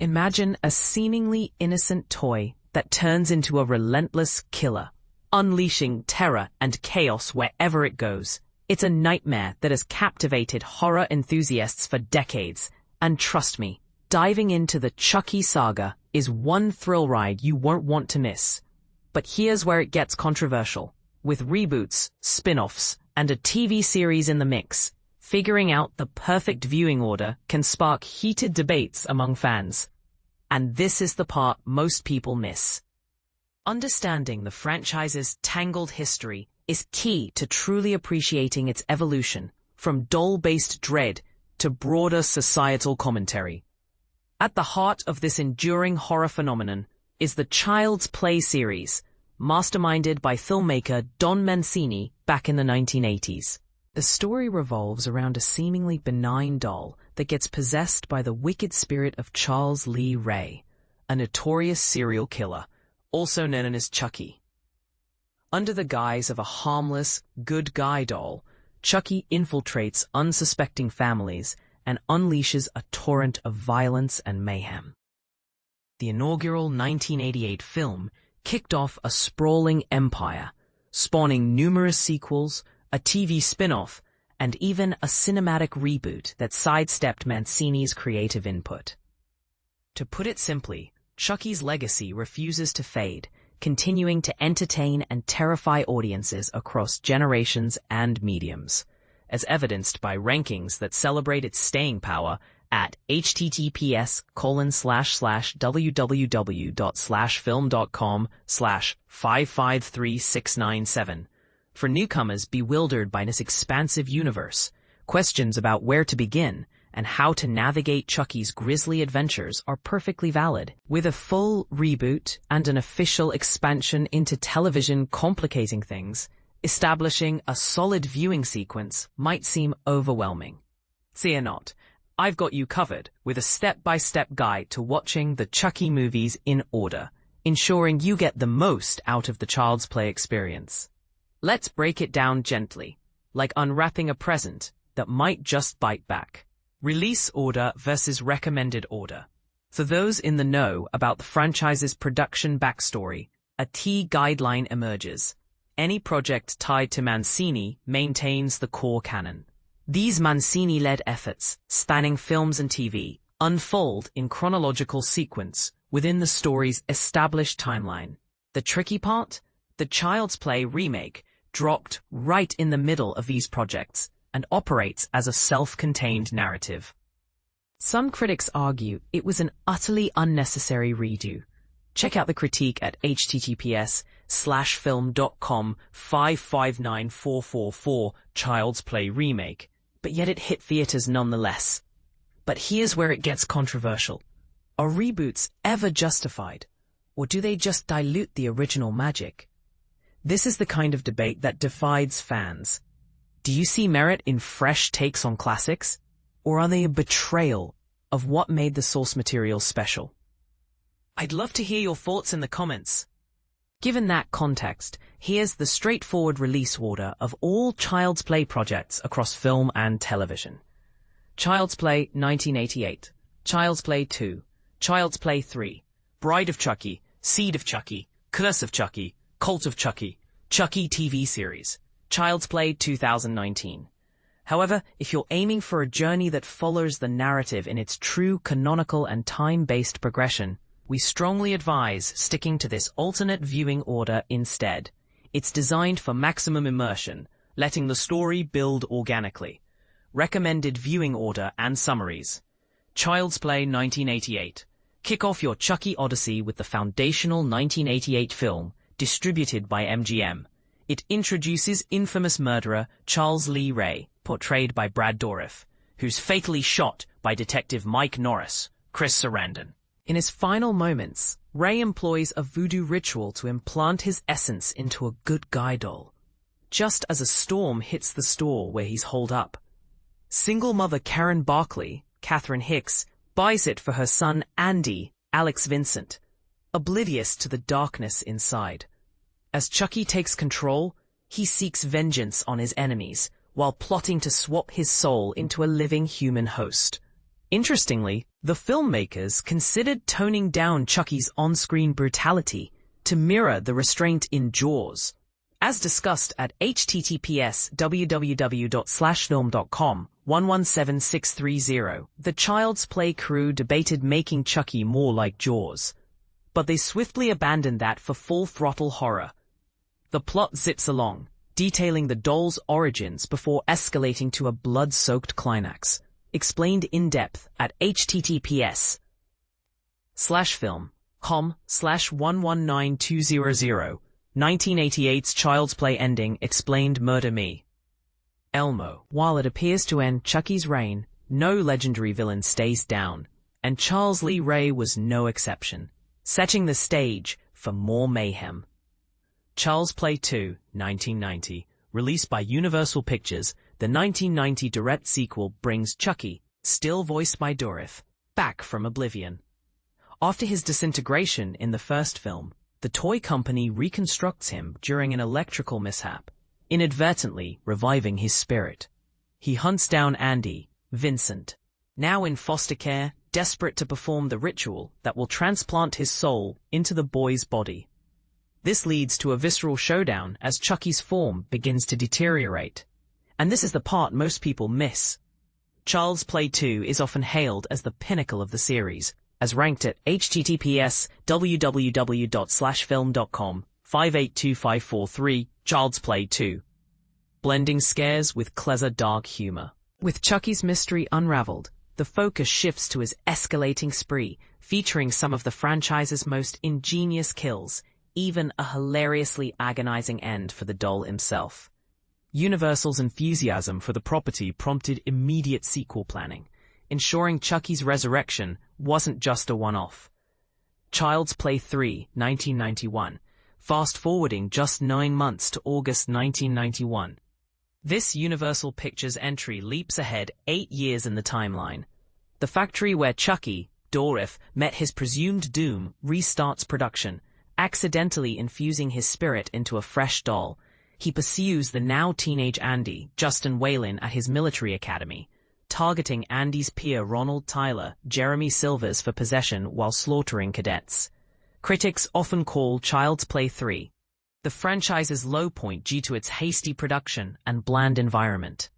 Imagine a seemingly innocent toy that turns into a relentless killer, unleashing terror and chaos wherever it goes. It's a nightmare that has captivated horror enthusiasts for decades, and trust me, diving into the Chucky saga is one thrill ride you won't want to miss. But here's where it gets controversial. With reboots, spin-offs, and a TV series in the mix, figuring out the perfect viewing order can spark heated debates among fans. And this is the part most people miss. Understanding the franchise's tangled history is key to truly appreciating its evolution, from doll-based dread to broader societal commentary. At the heart of this enduring horror phenomenon is the Child's Play series, masterminded by filmmaker Don Mancini back in the 1980s. The story revolves around a seemingly benign doll that gets possessed by the wicked spirit of Charles Lee Ray, a notorious serial killer, also known as Chucky. Under the guise of a harmless, good guy doll, Chucky infiltrates unsuspecting families and unleashes a torrent of violence and mayhem. The inaugural 1988 film kicked off a sprawling empire, spawning numerous sequels, a TV spin-off, and even a cinematic reboot that sidestepped Mancini's creative input. To put it simply, Chucky's legacy refuses to fade, continuing to entertain and terrify audiences across generations and mediums, as evidenced by rankings that celebrate its staying power at https://www.film.com/553697. For newcomers bewildered by this expansive universe, questions about where to begin and how to navigate Chucky's grisly adventures are perfectly valid. With a full reboot and an official expansion into television complicating things, establishing a solid viewing sequence might seem overwhelming. Fear not, I've got you covered with a step-by-step guide to watching the Chucky movies in order, ensuring you get the most out of the Child's Play experience. Let's break it down gently, like unwrapping a present that might just bite back. Release order versus recommended order. For those in the know about the franchise's production backstory, a key guideline emerges. Any project tied to Mancini maintains the core canon. These Mancini-led efforts, spanning films and TV, unfold in chronological sequence within the story's established timeline. The tricky part? The Child's Play remake dropped right in the middle of these projects and operates as a self-contained narrative. Some critics argue it was an utterly unnecessary redo. Check out the critique at https://film.com/559444 Child's Play remake, but yet it hit theaters nonetheless. But here's where it gets controversial. Are reboots ever justified, or do they just dilute the original magic? This is the kind of debate that divides fans. Do you see merit in fresh takes on classics, or are they a betrayal of what made the source material special? I'd love to hear your thoughts in the comments. Given that context, here's the straightforward release order of all Child's Play projects across film and television. Child's Play 1988, Child's Play 2, Child's Play 3, Bride of Chucky, Seed of Chucky, Curse of Chucky, Cult of Chucky, Chucky TV series, Child's Play 2019. However, if you're aiming for a journey that follows the narrative in its true canonical and time-based progression, we strongly advise sticking to this alternate viewing order instead. It's designed for maximum immersion, letting the story build organically. Recommended viewing order and summaries. Child's Play 1988. Kick off your Chucky Odyssey with the foundational 1988 film, distributed by MGM. It introduces infamous murderer Charles Lee Ray, portrayed by Brad Dourif, who's fatally shot by Detective Mike Norris, Chris Sarandon. In his final moments, Ray employs a voodoo ritual to implant his essence into a good guy doll, just as a storm hits the store where he's holed up. Single mother Karen Barkley, Catherine Hicks, buys it for her son Andy, Alex Vincent, oblivious to the darkness inside. As Chucky takes control, he seeks vengeance on his enemies, while plotting to swap his soul into a living human host. Interestingly, the filmmakers considered toning down Chucky's on-screen brutality to mirror the restraint in Jaws. As discussed at https://www.film.com/117630, the Child's Play crew debated making Chucky more like Jaws, but they swiftly abandoned that for full-throttle horror. The plot zips along, detailing the doll's origins before escalating to a blood-soaked climax, explained in depth at https://film.com/119200. 1988's Child's Play ending explained Murder Me. Elmo. While it appears to end Chucky's reign, no legendary villain stays down, and Charles Lee Ray was no exception, setting the stage for more mayhem. Child's Play 2, 1990, released by Universal Pictures, the 1990 direct sequel brings Chucky, still voiced by Dorif, back from oblivion. After his disintegration in the first film, the toy company reconstructs him during an electrical mishap, inadvertently reviving his spirit. He hunts down Andy, Vincent, now in foster care, desperate to perform the ritual that will transplant his soul into the boy's body. This leads to a visceral showdown as Chucky's form begins to deteriorate. And this is the part most people miss. Child's Play 2 is often hailed as the pinnacle of the series, as ranked at https://www.film.com/582543, Child's Play 2. Blending scares with clever dark humor. With Chucky's mystery unraveled, the focus shifts to his escalating spree, featuring some of the franchise's most ingenious kills, even a hilariously agonizing end for the doll himself. Universal's enthusiasm for the property prompted immediate sequel planning, ensuring Chucky's resurrection wasn't just a one-off. Child's Play 3, 1991, fast-forwarding just 9 months to August 1991. This Universal Pictures entry leaps ahead 8 years in the timeline. The factory where Chucky, Dorif, met his presumed doom restarts production, accidentally infusing his spirit into a fresh doll. He pursues the now teenage Andy, Justin Whalen, at his military academy, targeting Andy's peer Ronald Tyler, Jeremy Silvers, for possession while slaughtering cadets. Critics often call Child's Play 3 the franchise's low point due to its hasty production and bland environment.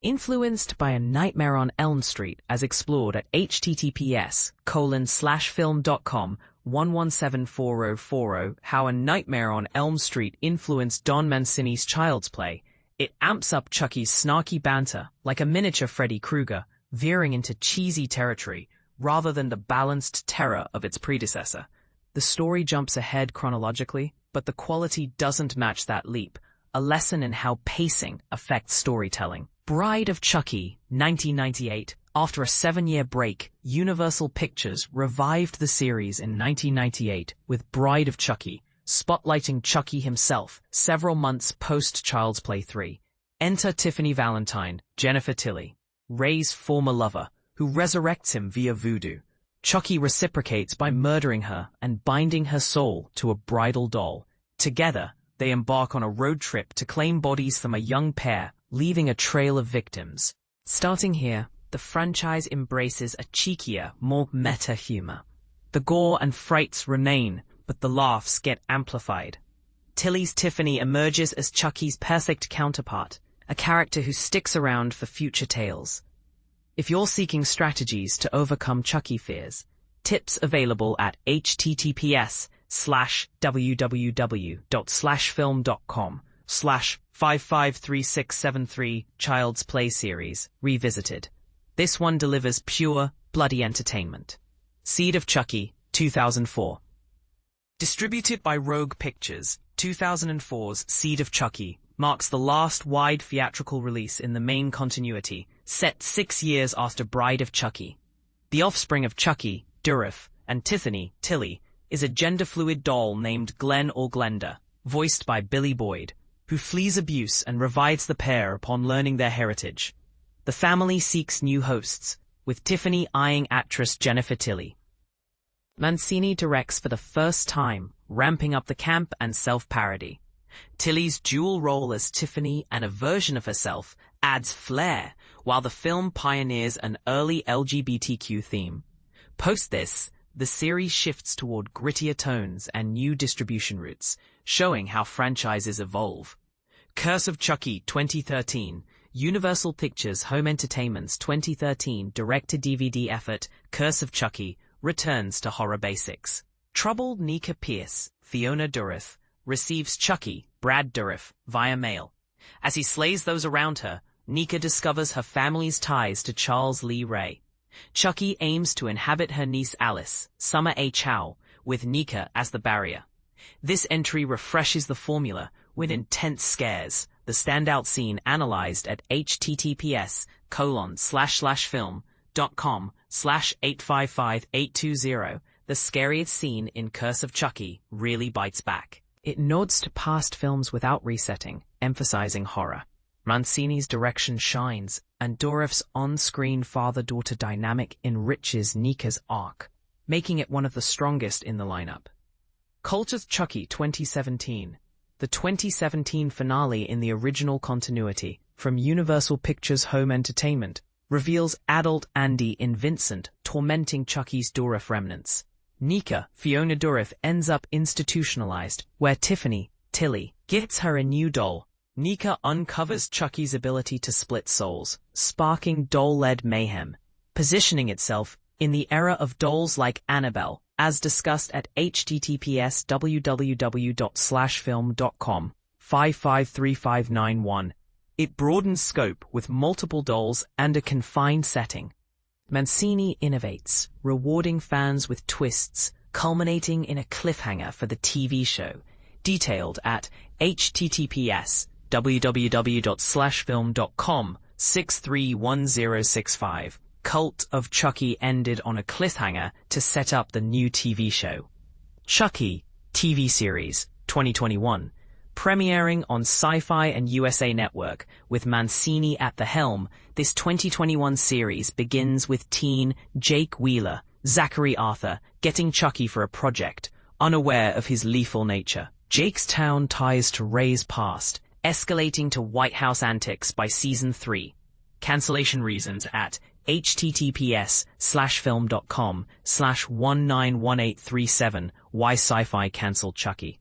Influenced by A Nightmare on Elm Street, as explored at https://film.com/11744040, how A Nightmare on Elm Street influenced Don Mancini's Child's Play, it amps up Chucky's snarky banter like a miniature Freddy Krueger, veering into cheesy territory rather than the balanced terror of its predecessor. The story jumps ahead chronologically, but the quality doesn't match that leap, a lesson in how pacing affects storytelling. Bride of Chucky, 1998. After a 7-year break, Universal Pictures revived the series in 1998 with Bride of Chucky, spotlighting Chucky himself several months post Child's Play 3. Enter Tiffany Valentine, Jennifer Tilly, Ray's former lover, who resurrects him via voodoo. Chucky reciprocates by murdering her and binding her soul to a bridal doll. Together, they embark on a road trip to claim bodies from a young pair, leaving a trail of victims. Starting here, the franchise embraces a cheekier, more meta humor. The gore and frights remain, but the laughs get amplified. Tilly's Tiffany emerges as Chucky's perfect counterpart, a character who sticks around for future tales. If you're seeking strategies to overcome Chucky fears, tips available at https://www.film.com/553673 Child's Play Series, Revisited. This one delivers pure, bloody entertainment. Seed of Chucky, 2004. Distributed by Rogue Pictures, 2004's Seed of Chucky marks the last wide theatrical release in the main continuity, set 6 years after Bride of Chucky. The offspring of Chucky, Dorif, and Tiffany, Tilly, is a gender-fluid doll named Glenn or Glenda, voiced by Billy Boyd, who flees abuse and revives the pair upon learning their heritage. The family seeks new hosts, with Tiffany eyeing actress Jennifer Tilly. Mancini directs for the first time, ramping up the camp and self-parody. Tilly's dual role as Tiffany and a version of herself adds flair, while the film pioneers an early LGBTQ theme. Post this, the series shifts toward grittier tones and new distribution routes, showing how franchises evolve. Curse of Chucky 2013, Universal Pictures Home Entertainment's 2013 direct-to-DVD effort, Curse of Chucky, returns to horror basics. Troubled Nika Pierce, Fiona Dourif, receives Chucky, Brad Dourif, via mail. As he slays those around her, Nika discovers her family's ties to Charles Lee Ray. Chucky aims to inhabit her niece Alice, Summer A. Chow, with Nika as the barrier. This entry refreshes the formula with intense scares. The standout scene analyzed at https://film.com/855-820, the scariest scene in Curse of Chucky really bites back. It nods to past films without resetting, emphasizing horror. Mancini's direction shines, and Dourif's on-screen father-daughter dynamic enriches Nika's arc, making it one of the strongest in the lineup. Cult of Chucky 2017, the 2017 finale in the original continuity, from Universal Pictures Home Entertainment, reveals adult Andy in Vincent tormenting Chucky's Dourif remnants. Nika, Fiona Dourif, ends up institutionalized, where Tiffany, Tilly, gets her a new doll. Nika uncovers Chucky's ability to split souls, sparking doll-led mayhem, positioning itself in the era of dolls like Annabelle, as discussed at https://film.com/553591. It broadens scope with multiple dolls and a confined setting. Mancini innovates, rewarding fans with twists, culminating in a cliffhanger for the TV show, detailed at https://film.com/631065. Cult of Chucky ended on a cliffhanger to set up the new TV show. Chucky TV series 2021, premiering on Sci-Fi and USA Network with Mancini at the helm. This 2021 series begins with teen Jake Wheeler, Zachary Arthur, getting Chucky for a project, unaware of his lethal nature. Jake's town ties to Ray's past, escalating to White House antics by Season 3. Cancellation reasons at https://film.com/191837. Why Sci-Fi cancelled Chucky.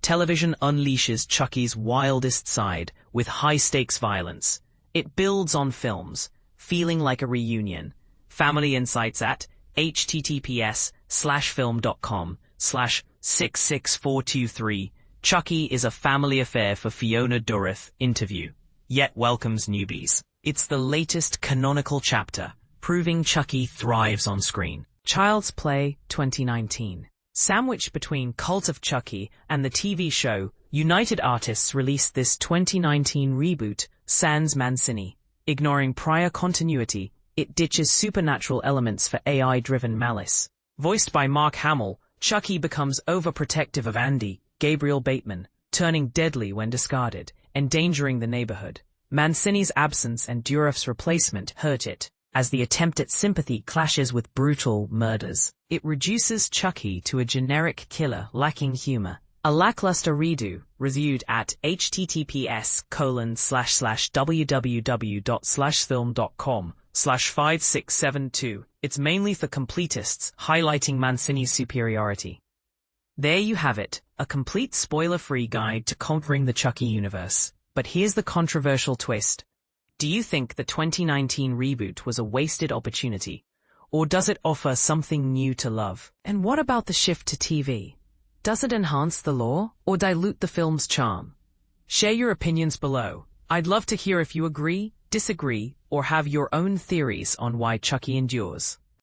Television unleashes Chucky's wildest side with high-stakes violence. It builds on films, feeling like a reunion. Family insights at https://film.com/66423. Chucky is a family affair for Fiona Dourif. Interview, yet welcomes newbies. It's the latest canonical chapter, proving Chucky thrives on screen. Child's Play 2019. Sandwiched between Cult of Chucky and the TV show, United Artists released this 2019 reboot, sans Mancini. Ignoring prior continuity, it ditches supernatural elements for AI-driven malice. Voiced by Mark Hamill, Chucky becomes overprotective of Andy, Gabriel Bateman, turning deadly when discarded, endangering the neighborhood. Mancini's absence and Dourif's replacement hurt it, as the attempt at sympathy clashes with brutal murders. It reduces Chucky to a generic killer lacking humor. A lackluster redo, reviewed at https://www.film.com/5672. It's mainly for completists, highlighting Mancini's superiority. There you have it, a complete spoiler-free guide to conquering the Chucky universe. But here's the controversial twist. Do you think the 2019 reboot was a wasted opportunity? Or does it offer something new to love? And what about the shift to TV? Does it enhance the lore or dilute the film's charm? Share your opinions below. I'd love to hear if you agree, disagree, or have your own theories on why Chucky endures.